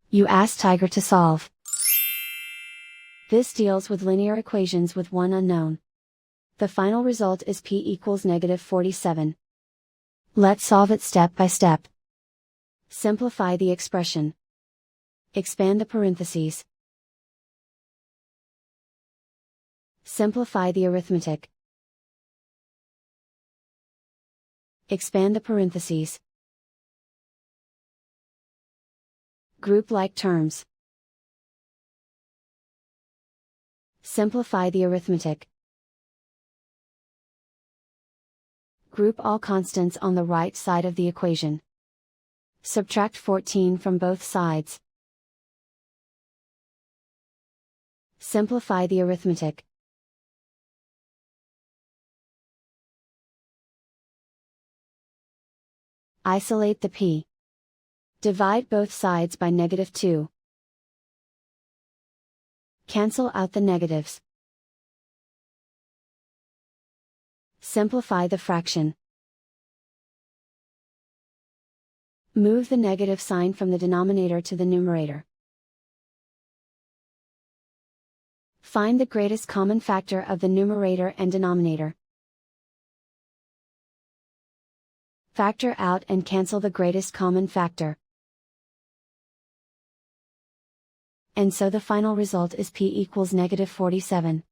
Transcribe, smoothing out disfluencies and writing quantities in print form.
You ask Tiger to solve. This deals with linear equations with one unknown. The final result is p equals -47. Let's solve it step by step. Simplify the expression. Expand the parentheses. Simplify the arithmetic. Expand the parentheses. Group like terms. Simplify the arithmetic. Group all constants on the right side of the equation. Subtract 14 from both sides. Simplify the arithmetic. Isolate the p. Divide both sides by -2. Cancel out the negatives. Simplify the fraction. Move the negative sign from the denominator to the numerator. Find the greatest common factor of the numerator and denominator. Factor out and cancel the greatest common factor. And so the final result is p equals -47.